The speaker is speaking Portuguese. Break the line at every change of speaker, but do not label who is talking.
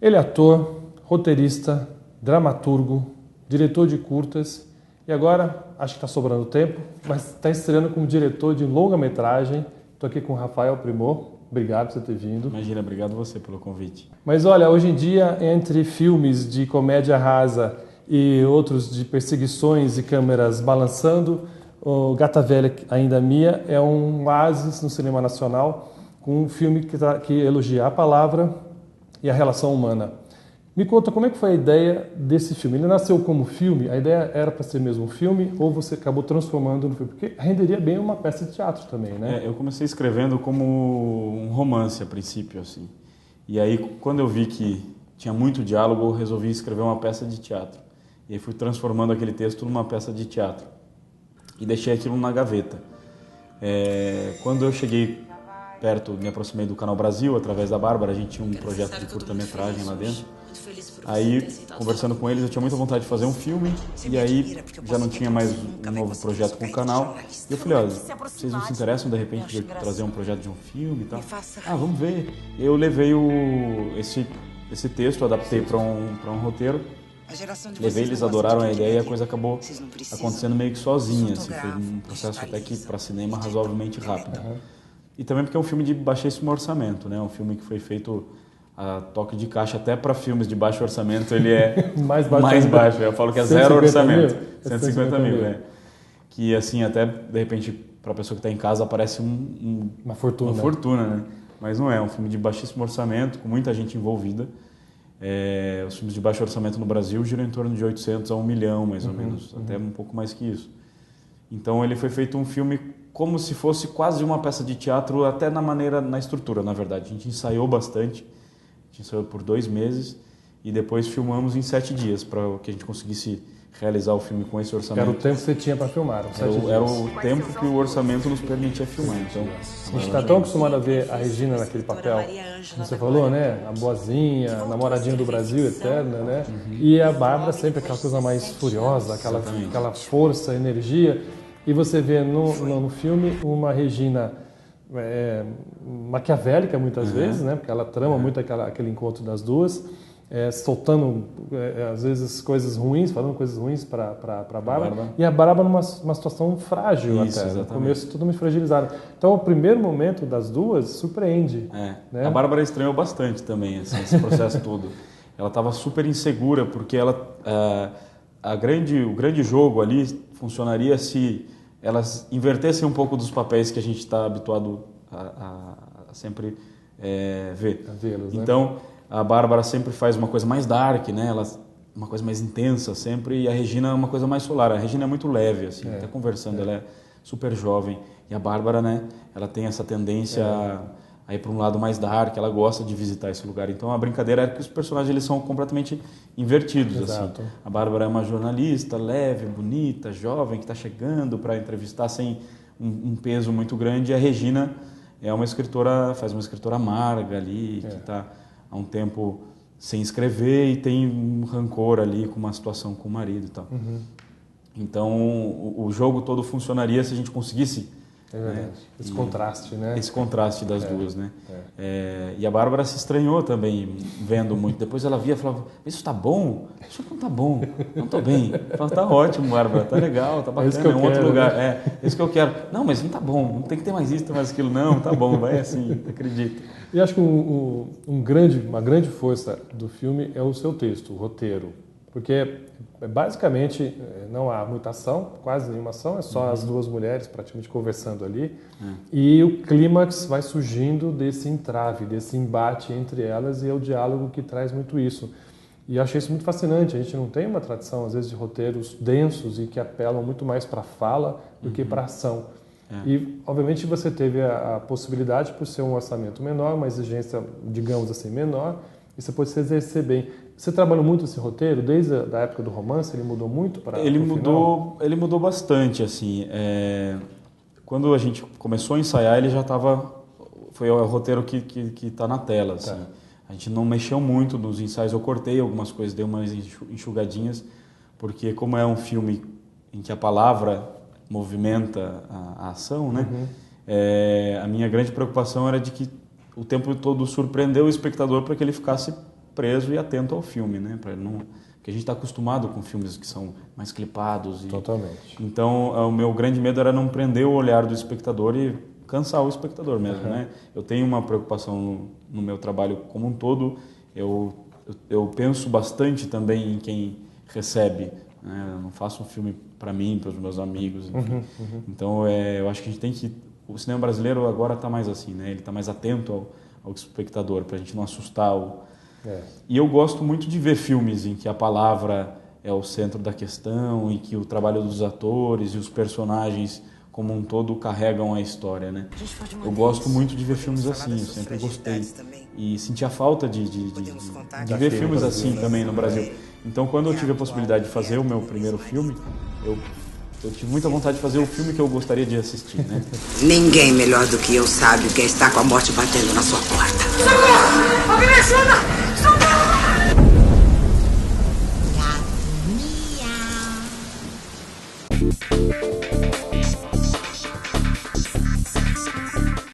Ele é ator, roteirista, dramaturgo, diretor de curtas e agora, acho que está sobrando tempo, mas está estreando como diretor de longa-metragem. Estou aqui com o Rafael Primor. Obrigado por você ter vindo.
Imagina, obrigado você pelo convite.
Mas olha, hoje em dia, entre filmes de comédia rasa e outros de perseguições e câmeras balançando, o Gata Velha, Ainda Minha, é um oásis no cinema nacional, com um filme que elogia a palavra e a relação humana. Me conta, como é que foi a ideia desse filme? Ele nasceu como filme? A ideia era para ser mesmo um filme ou você acabou transformando no filme? Porque renderia bem uma peça de teatro também, né?
Eu comecei escrevendo como um romance a princípio, assim. E aí, quando eu vi que tinha muito diálogo, eu resolvi escrever uma peça de teatro. E aí fui transformando aquele texto numa peça de teatro. E deixei aquilo na gaveta. Quando eu cheguei perto, me aproximei do Canal Brasil, através da Bárbara, a gente tinha um projeto de curta-metragem lá dentro. Aí, conversando com eles, eu tinha muita vontade de fazer um filme, e aí já não tinha mais um novo projeto com o canal. E eu falei, olha, vocês não se interessam de repente de trazer um projeto de um filme e tal? Ah, vamos ver. Eu levei esse texto, adaptei para um roteiro, levei, eles adoraram a ideia e a coisa acabou acontecendo meio que sozinha, assim, foi um processo até que para cinema razoavelmente rápido. E também porque é um filme de baixíssimo orçamento, né? Um filme que foi feito a toque de caixa, até para filmes de baixo orçamento ele é mais baixo. Eu falo que é zero orçamento. 150 mil, né? Que assim, até de repente para a pessoa que está em casa parece uma fortuna, né? Mas não é, um filme de baixíssimo orçamento, com muita gente envolvida. Os filmes de baixo orçamento no Brasil giram em torno de 800 a 1 milhão, mais ou menos, até um pouco mais que isso. Então ele foi feito um filme como se fosse quase uma peça de teatro, até na estrutura, na verdade. A gente ensaiou bastante, a gente ensaiou por 2 meses e depois filmamos em 7 dias para que a gente conseguisse realizar o filme com esse orçamento.
Era o tempo que você tinha para filmar,
era o tempo que o orçamento nos permitia filmar. Então,
a gente está tão acostumado a ver a Regina naquele papel, como você falou, né? A boazinha, a namoradinha do Brasil eterna, né? E a Bárbara sempre aquela coisa mais furiosa, aquela força, energia. E você vê no filme uma Regina maquiavélica muitas vezes, né? Porque ela trama muito aquele encontro das duas, soltando às vezes coisas ruins, falando coisas ruins para a Bárbara. E a Bárbara numa situação frágil. Isso, até. Exatamente. No começo totalmente fragilizada. Então o primeiro momento das duas surpreende. Né?
A Bárbara estranhou bastante também assim, esse processo todo. Ela estava super insegura porque o grande jogo ali funcionaria se elas invertessem um pouco dos papéis que a gente está habituado a sempre ver. Então, né? A Bárbara sempre faz uma coisa mais dark, né? Uma coisa mais intensa sempre, e a Regina é uma coisa mais solar. A Regina é muito leve, assim, até conversando, ela é super jovem. E a Bárbara, né? Ela tem essa tendência a ir para um lado mais dark, ela gosta de visitar esse lugar. Então, a brincadeira é que os personagens eles são completamente invertidos. Exato. Assim. A Bárbara é uma jornalista leve, bonita, jovem, que está chegando para entrevistar sem um peso muito grande. E a Regina é uma escritora, faz uma escritora amarga ali, que está há um tempo sem escrever e tem um rancor ali com uma situação com o marido e tal. Então, o jogo todo funcionaria se a gente conseguisse
esse contraste, né?
Esse contraste das duas, né? E a Bárbara se estranhou também, vendo muito. Depois ela via e falava, isso tá bom? Isso não tá bom, não tô bem. Eu falava, tá ótimo, Bárbara, tá legal, tá bacana, é um outro lugar. É isso que eu quero. Não, mas não tá bom, não tem que ter mais isso, tem mais aquilo. Não, tá bom, vai assim, acredito.
E acho que uma grande força do filme é o seu texto, o roteiro. Porque basicamente não há muita ação, quase nenhuma ação, é só as duas mulheres praticamente conversando ali. E o clímax vai surgindo desse entrave, desse embate entre elas, e é o diálogo que traz muito isso. E achei isso muito fascinante. A gente não tem uma tradição, às vezes, de roteiros densos e que apelam muito mais para a fala do que para a ação. E, obviamente, você teve a possibilidade, por ser um orçamento menor, uma exigência, digamos assim, menor, e você pode se exercer bem. Você trabalhou muito esse roteiro, desde a época do romance, ele mudou muito para o final?
Ele mudou bastante, assim. Quando a gente começou a ensaiar, ele já estava... Foi o roteiro que está na tela, assim. A gente não mexeu muito nos ensaios, eu cortei algumas coisas, dei umas enxugadinhas, porque como é um filme em que a palavra movimenta a ação, né? a minha grande preocupação era de que o tempo todo surpreender o espectador para que ele ficasse preso e atento ao filme, né? Para não, porque a gente está acostumado com filmes que são mais clipados.
Totalmente.
Então, o meu grande medo era não prender o olhar do espectador e cansar o espectador mesmo, né? Eu tenho uma preocupação no meu trabalho como um todo. Eu penso bastante também em quem recebe, né? Eu não faço um filme para mim, para os meus amigos, enfim. Então, eu acho que a gente tem que... O cinema brasileiro agora está mais assim, né? Ele está mais atento ao espectador, para a gente não assustar o... E eu gosto muito de ver filmes em que a palavra é o centro da questão, em que o trabalho dos atores e os personagens como um todo carregam a história, né? Eu gosto muito de ver filmes assim, eu sempre gostei. E senti a falta de ver filmes assim também no Brasil. Então, quando eu tive a possibilidade de fazer o meu primeiro filme, eu tive muita vontade de fazer o filme que eu gostaria de assistir, né?
Ninguém melhor do que eu sabe o que é estar com a morte batendo na sua porta.
Socorro! Alguém me ajuda! Socorro!